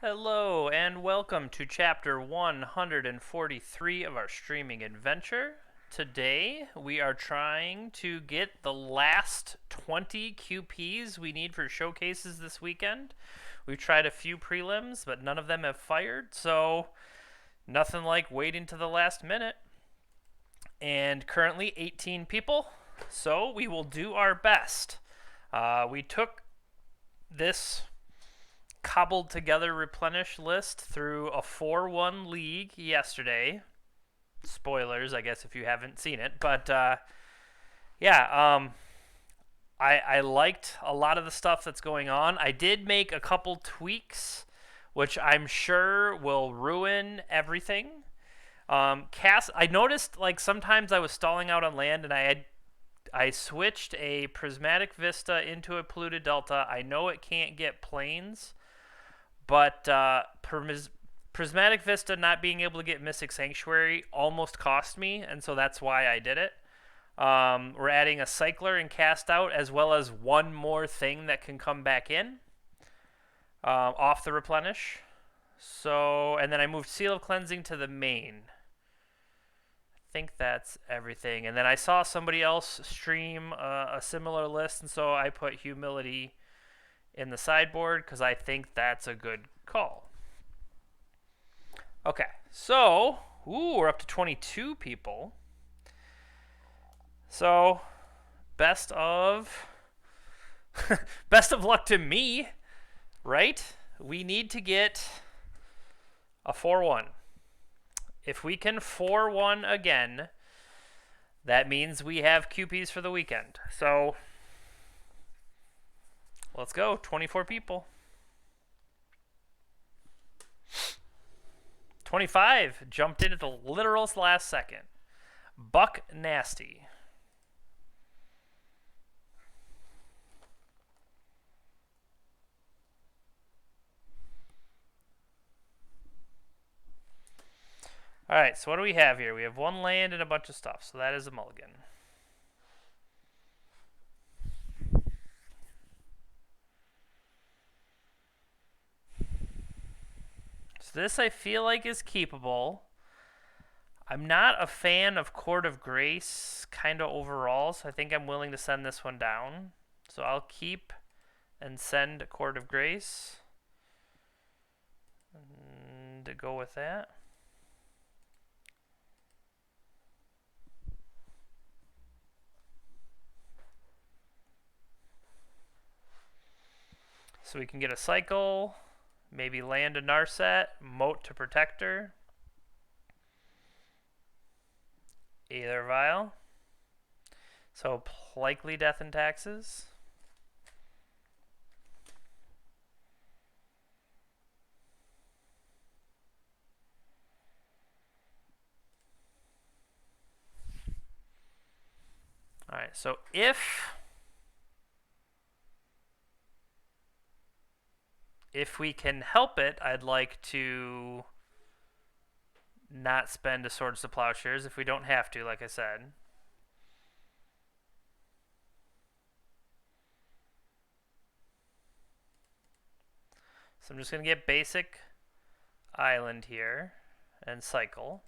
Hello and welcome to chapter 143 of our streaming adventure. Today we are trying to get the last 20 QPs we need for showcases this weekend. We've tried a few prelims, but none of them have fired, so nothing like waiting to the last minute. And currently 18 people, so we will do our best. We took this cobbled together Replenish list through a 4-1 league yesterday. Spoilers, I guess, if you haven't seen it. But I liked a lot of the stuff that's going on. I did make a couple tweaks, which I'm sure will ruin everything. I noticed like sometimes I was stalling out on land and I switched a prismatic vista into a polluted delta. I know it can't get plains, but Prismatic Vista not being able to get Mystic Sanctuary almost cost me, and so that's why I did it. We're adding a Cycler and Cast Out, as well as one more thing that can come back in off the Replenish. So, and then I moved Seal of Cleansing to the main. I think that's everything. And then I saw somebody else stream a similar list, and so I put Humility in the sideboard because I think that's a good call. Okay, so we're up to 22 people. So best of best of luck to me, right? We need to get a 4-1. If we can 4-1 again, that means we have QPs for the weekend. So let's go, 24 people. 25 jumped in at the literal last second. Buck Nasty. All right, so what do we have here? We have one land and a bunch of stuff, so that is a mulligan. So this I feel like is keepable. I'm not a fan of Court of Grace kind of overall, so I think I'm willing to send this one down. So I'll keep and send Court of Grace and to go with that. So we can get a cycle, maybe land a Narset, moat to Protector, Aether Vial. So likely Death and Taxes. All right, so if we can help it, I'd like to not spend a Swords to Plowshares if we don't have to, like I said. So I'm just going to get basic island here and cycle.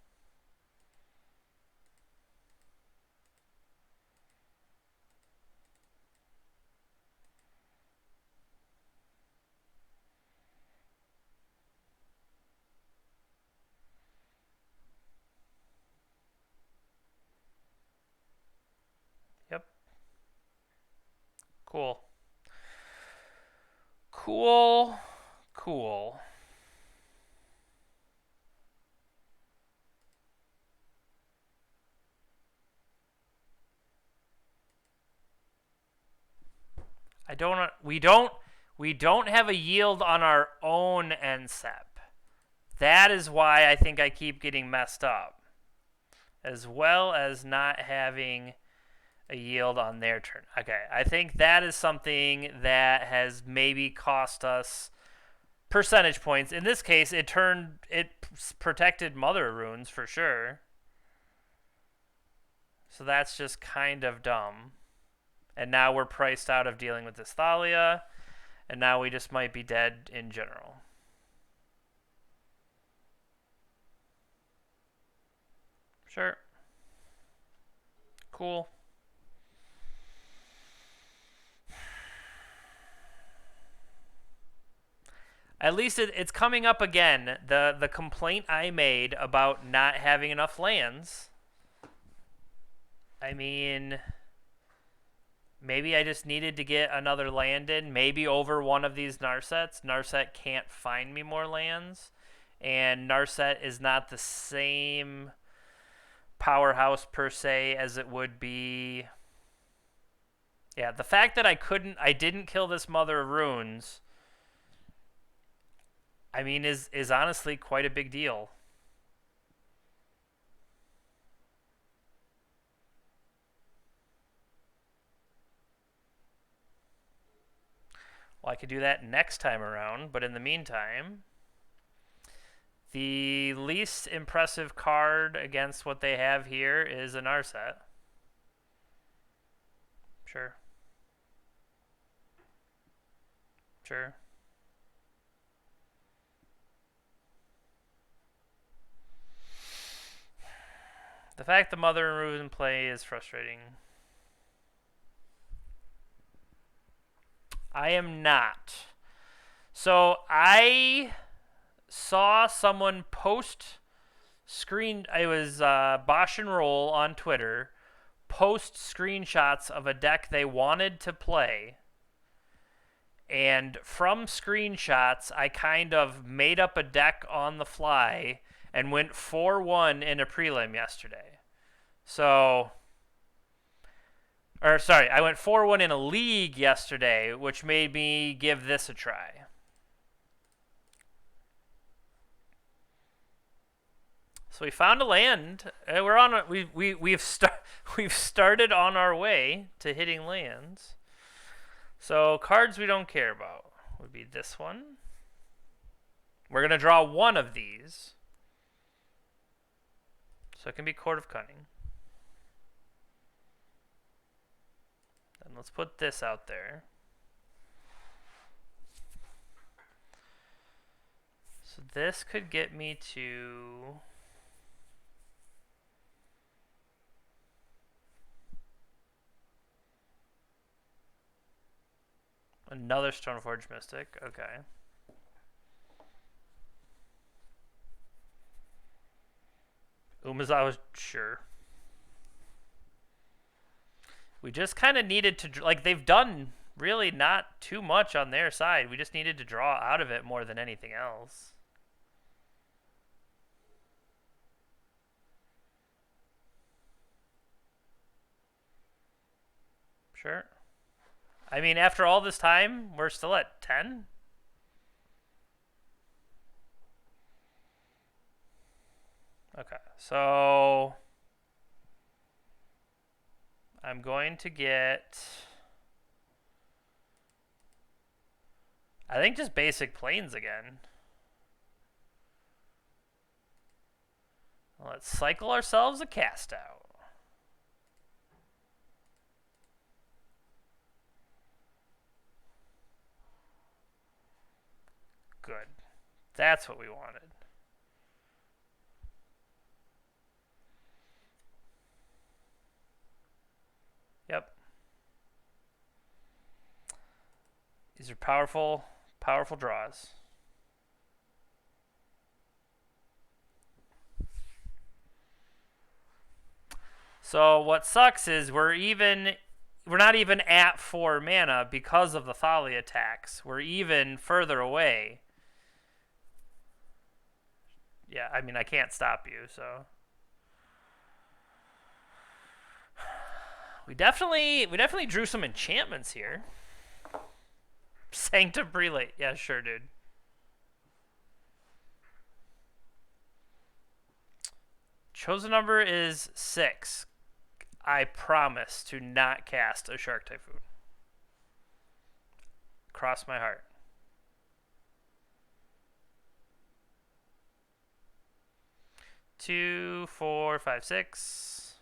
Yep. Cool. Cool. Cool. We don't have a yield on our own NSEP. That is why I think I keep getting messed up. As well as not having a yield on their turn. Okay, I think that is something that has maybe cost us percentage points. In this case, it protected Mother Runes for sure. So that's just kind of dumb. And now we're priced out of dealing with this Thalia, and now we just might be dead in general. Sure. Cool. At least it's coming up again. The complaint I made about not having enough lands. I mean, maybe I just needed to get another land in. Maybe over one of these Narsets. Narset can't find me more lands. And Narset is not the same powerhouse per se as it would be. Yeah, the fact that I didn't kill this Mother of Runes, I mean, is honestly quite a big deal. Well, I could do that next time around, but in the meantime, the least impressive card against what they have here is an Narset. Sure. Sure. The fact the Mother and Rune play is frustrating. I am not. So I saw someone post screen. It was Bosch and Roll on Twitter. Post screenshots of a deck they wanted to play. And from screenshots, I kind of made up a deck on the fly and went 4-1 in a prelim yesterday. So, or sorry, I went 4-1 in a league yesterday, which made me give this a try. So we found a land. We're on. We've started on our way to hitting lands. So cards we don't care about would be this one. We're gonna draw one of these. So it can be Court of Cunning. And let's put this out there. So this could get me to another Stoneforge Mystic. Okay. Umazawa, sure. We just kind of needed to, like, they've done really not too much on their side. We just needed to draw out of it more than anything else. Sure. I mean, after all this time, we're still at 10? Okay, so I'm going to get, I think, just basic planes again. Let's cycle ourselves a cast out. Good. That's what we wanted. Yep. These are powerful, powerful draws. So what sucks is we're not even at 4 mana because of the Thali attacks. We're even further away. Yeah, I mean, I can't stop you, so. We definitely drew some enchantments here. Sanctum Prelate. Yeah, sure, dude. Chosen number is 6. I promise to not cast a Shark Typhoon. Cross my heart. 2, 4, 5, 6.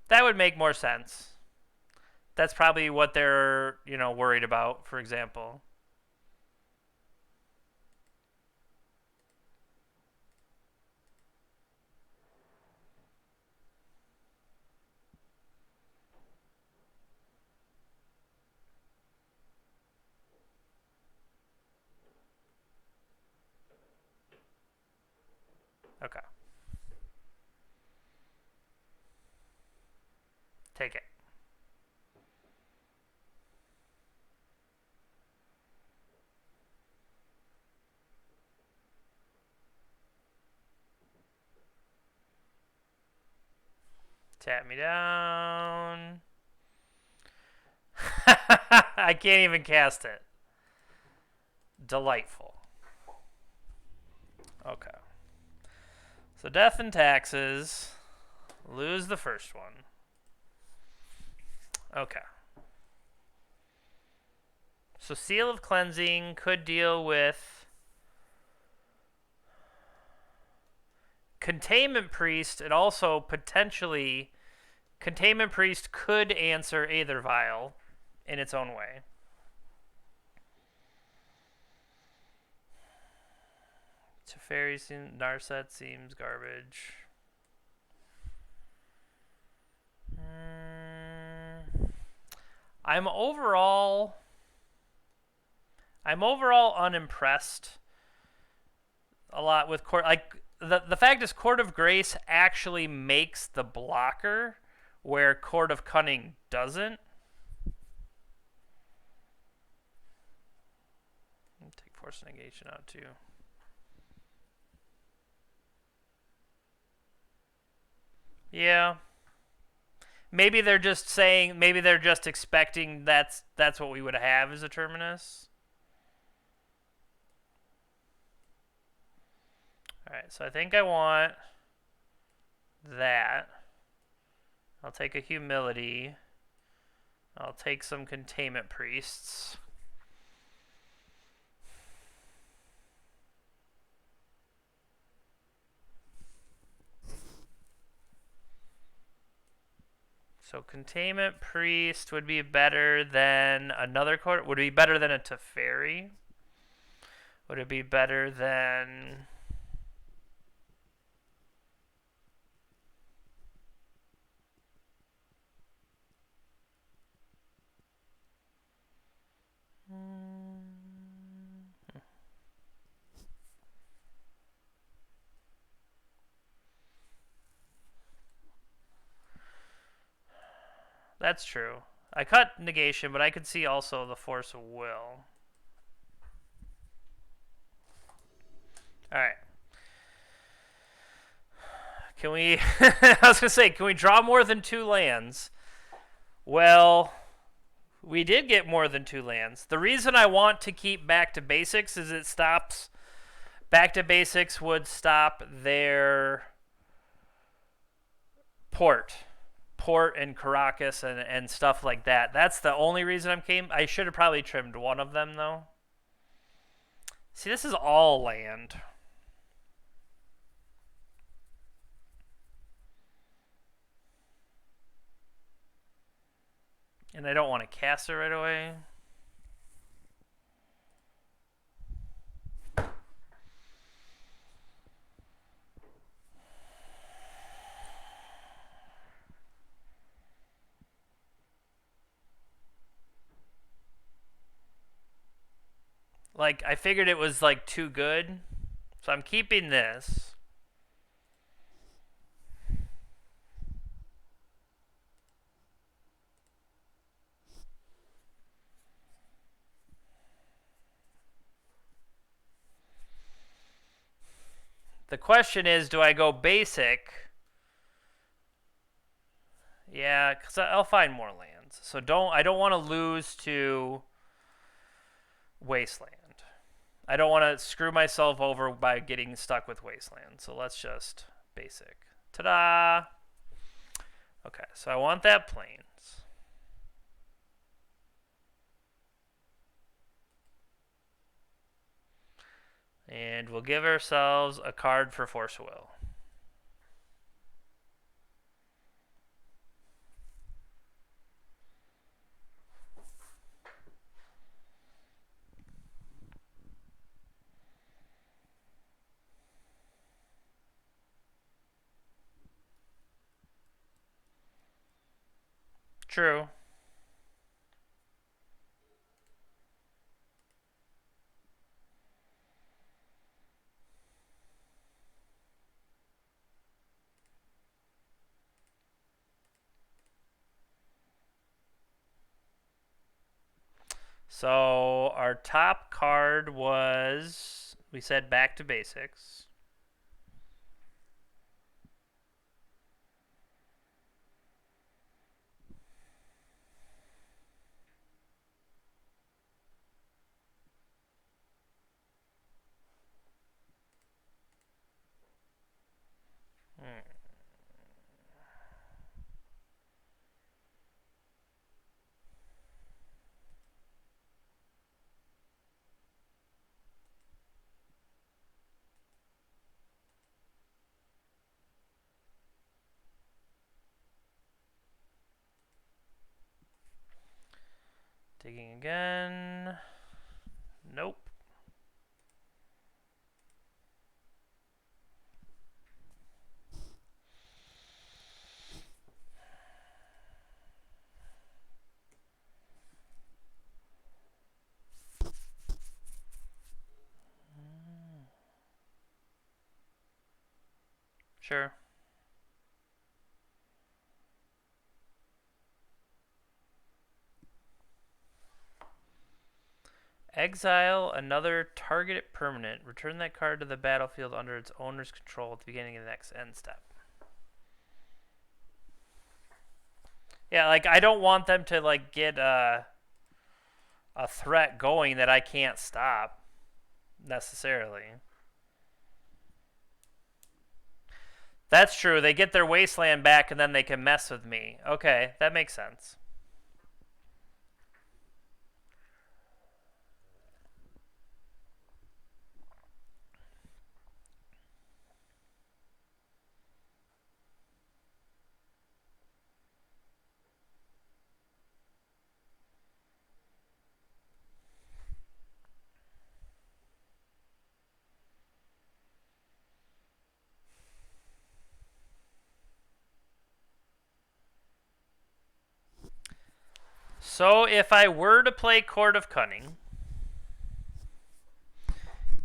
That would make more sense. That's probably what they're, worried about, for example. Okay. Take it. Tap me down. I can't even cast it. Delightful. Okay. So death and taxes. Lose the first one. Okay. So Seal of Cleansing could deal with Containment Priest. It also potentially... Containment Priest could answer Aether Vial in its own way. Teferi Narset seems garbage. I'm overall unimpressed a lot with Court. Like the fact is, Court of Grace actually makes the blocker, where Court of Cunning doesn't. Take Force Negation out too. Yeah. Maybe they're just saying, maybe they're just expecting that's what we would have as a terminus. Alright, so I think I want that. I'll take a Humility. I'll take some Containment Priests. So Containment Priest would be better than another court. Would it be better than a Teferi? Would it be better than... That's true. I cut Negation, but I could see also the Force of Will. Alright. Can we... I was going to say, can we draw more than 2 lands? Well, we did get more than 2 lands. The reason I want to keep Back to Basics is it stops... Back to Basics would stop their port and Caracas and stuff like that. That's the only reason I should have probably trimmed one of them, though. See, this is all land. And I don't want to cast it right away. Like, I figured it was, like, too good. So I'm keeping this. The question is, do I go basic? Yeah, because I'll find more lands. So I don't want to lose to Wasteland. I don't want to screw myself over by getting stuck with Wasteland. So let's just basic. Ta-da! Okay, so I want that Plains. And we'll give ourselves a card for Force of Will. True. So our top card was, we said back to basics. Digging again. Nope. Sure. Exile another targeted permanent. Return that card to the battlefield under its owner's control at the beginning of the next end step. Yeah, like I don't want them to like get a threat going that I can't stop necessarily. That's true. They get their wasteland back and then they can mess with me. Okay, that makes sense. So if I were to play Court of Cunning,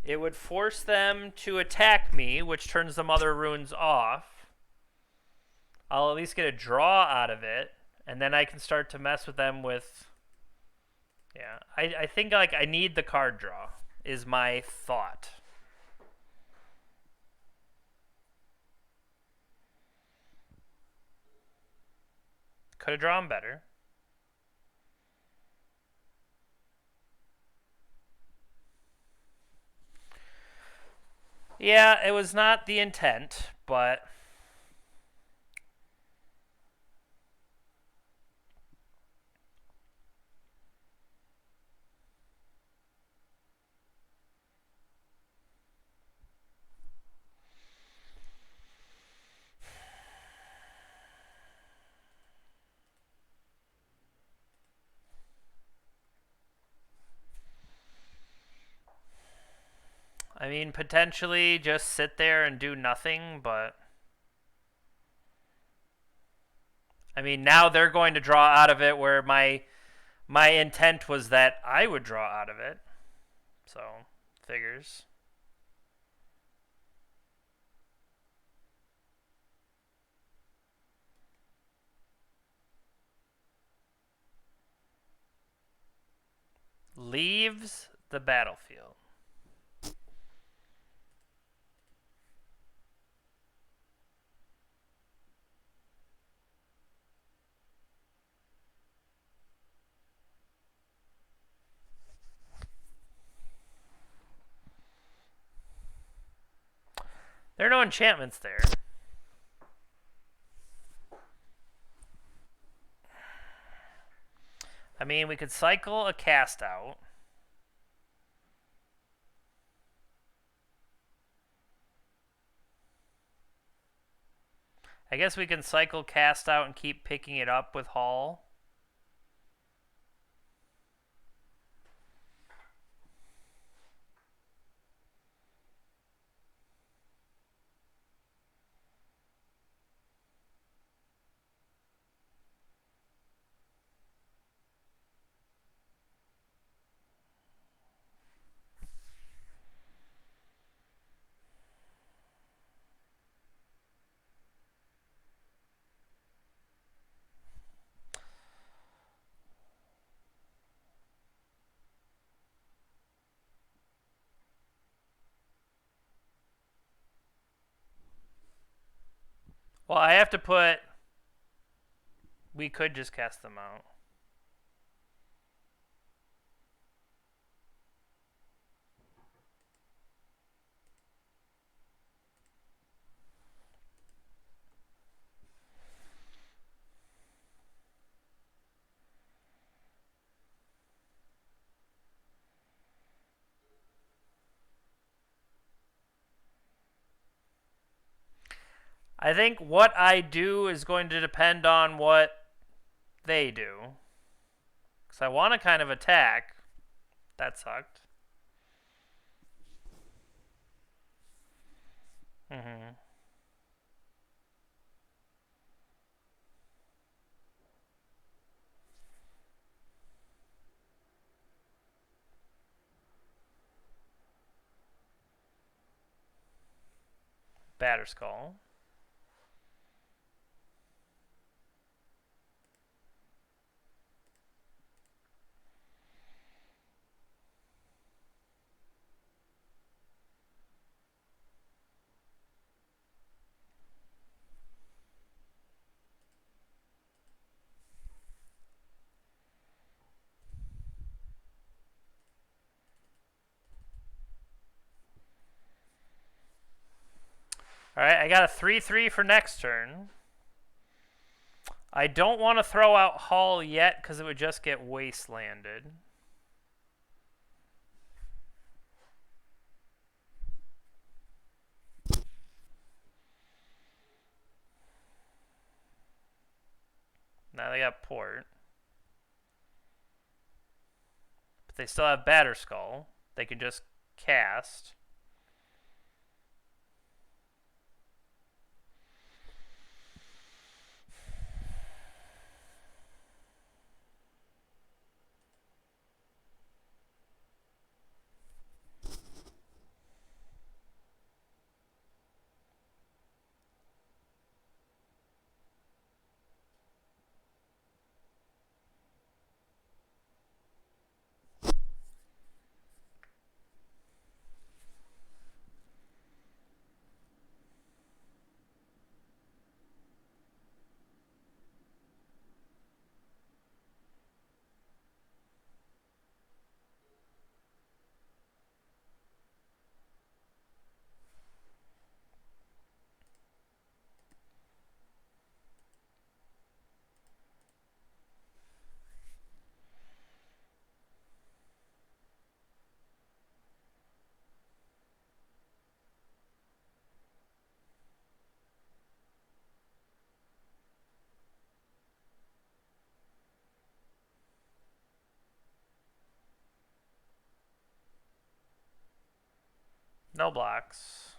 it would force them to attack me, which turns the Mother Runes off. I'll at least get a draw out of it, and then I can start to mess with them with... Yeah, I think like I need the card draw, is my thought. Could have drawn better. Yeah, it was not the intent, but... I mean, potentially just sit there and do nothing, but... I mean, now they're going to draw out of it where my intent was that I would draw out of it. So, figures. Leaves the battlefield. There are no enchantments there. I mean, we could cycle a cast out. I guess we can cycle cast out and keep picking it up with Hall. Well, I have to put... We could just cast them out. I think what I do is going to depend on what they do. Because I want to kind of attack. That sucked. Mm-hmm. Batterskull. Alright, I got a 3-3 for next turn. I don't want to throw out Hull yet because it would just get wastelanded. Now they got Port. But they still have Batterskull. They can just cast. No blocks.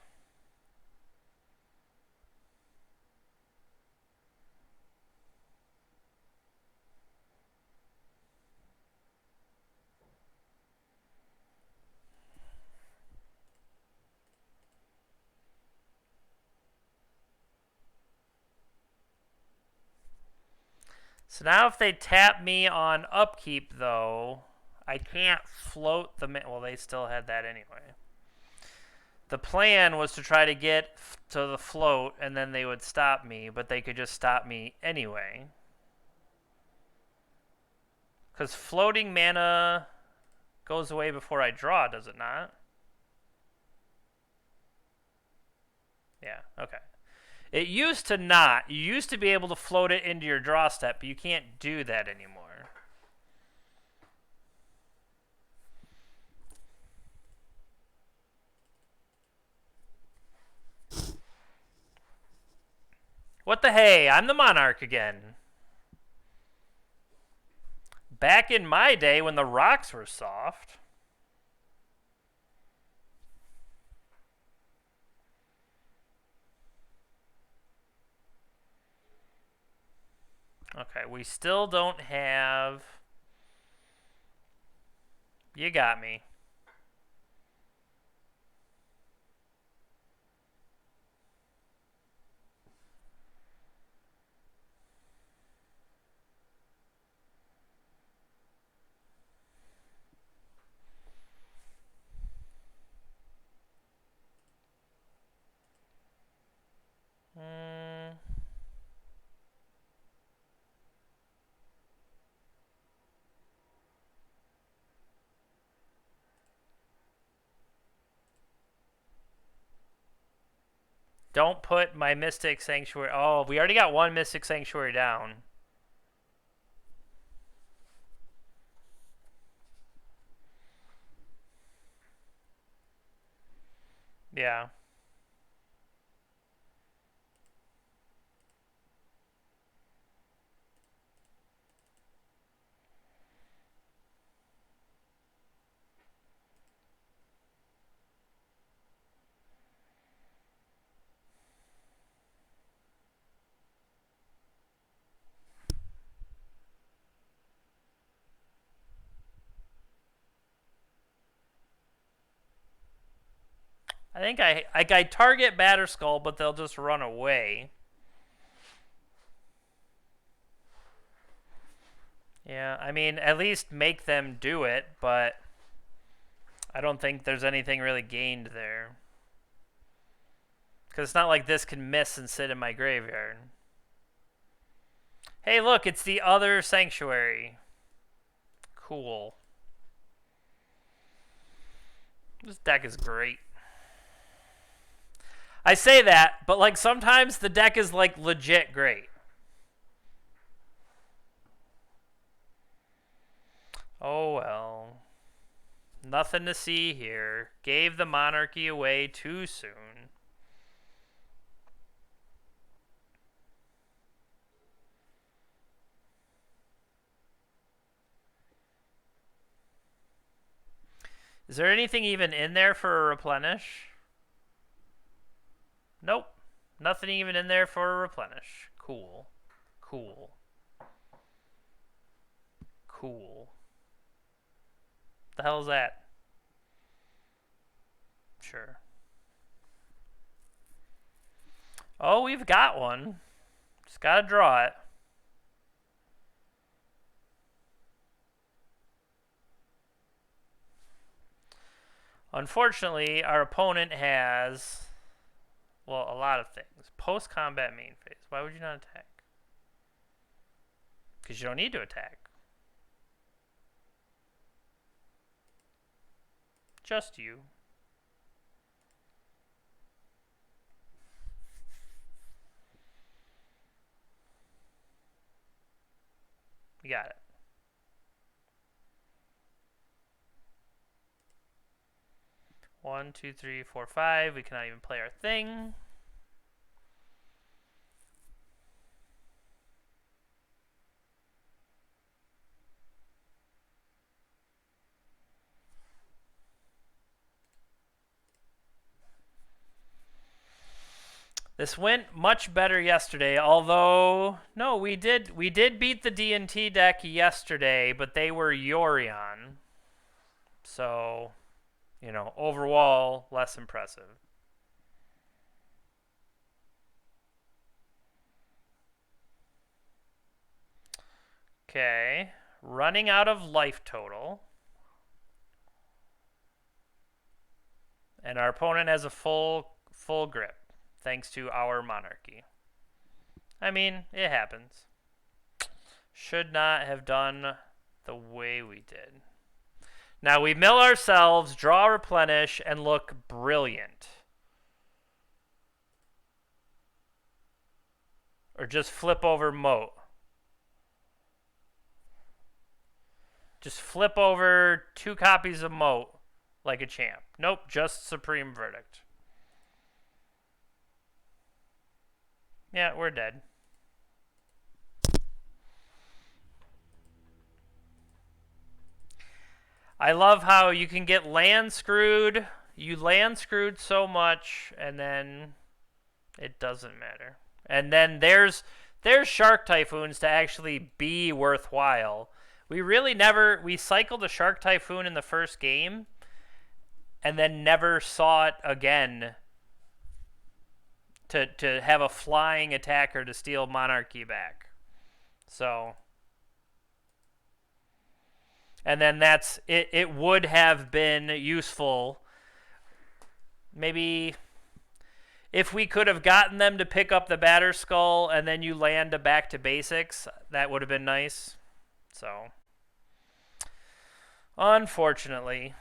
So now if they tap me on upkeep, though, I can't float the... Well, they still had that anyway. The plan was to try to get to the float, and then they would stop me, but they could just stop me anyway. Because floating mana goes away before I draw, does it not? Yeah, okay. It used to not. You used to be able to float it into your draw step, but you can't do that anymore. What the hey? I'm the Monarch again. Back in my day when the rocks were soft. Okay, we still don't have... You got me. Don't put my Mystic Sanctuary. Oh, we already got one Mystic Sanctuary down. Yeah. I think I target Batterskull, but they'll just run away. Yeah, I mean, at least make them do it, but I don't think there's anything really gained there. Because it's not like this can miss and sit in my graveyard. Hey, look, it's the other Sanctuary. Cool. This deck is great. I say that, but like sometimes the deck is like legit great. Oh well. Nothing to see here. Gave the monarchy away too soon. Is there anything even in there for a replenish? Nope. Nothing even in there for a replenish. Cool. Cool. Cool. The hell is that? Sure. Oh, we've got one. Just gotta draw it. Unfortunately, our opponent has, well, a lot of things. Post-combat main phase. Why would you not attack? Because you don't need to attack. Just you. You got it. One, two, three, four, five. We cannot even play our thing. This went much better yesterday, although no, we did beat the D&T deck yesterday, but they were Yorion. So, you know, overall less impressive. Okay, running out of life total. And our opponent has a full grip. Thanks to our monarchy. I mean, it happens. Should not have done the way we did. Now we mill ourselves, draw replenish, and look brilliant. Or just flip over moat. Just flip over 2 copies of moat like a champ. Nope, just Supreme Verdict. Yeah, we're dead. I love how you can get land screwed. You land screwed so much, and then it doesn't matter. And then there's Shark Typhoons to actually be worthwhile. We cycled a Shark Typhoon in the first game, and then never saw it again. To have a flying attacker to steal monarchy back. So, and then that's it. It would have been useful. Maybe if we could have gotten them to pick up the Batterskull and then you land a back to basics, that would have been nice. So, unfortunately.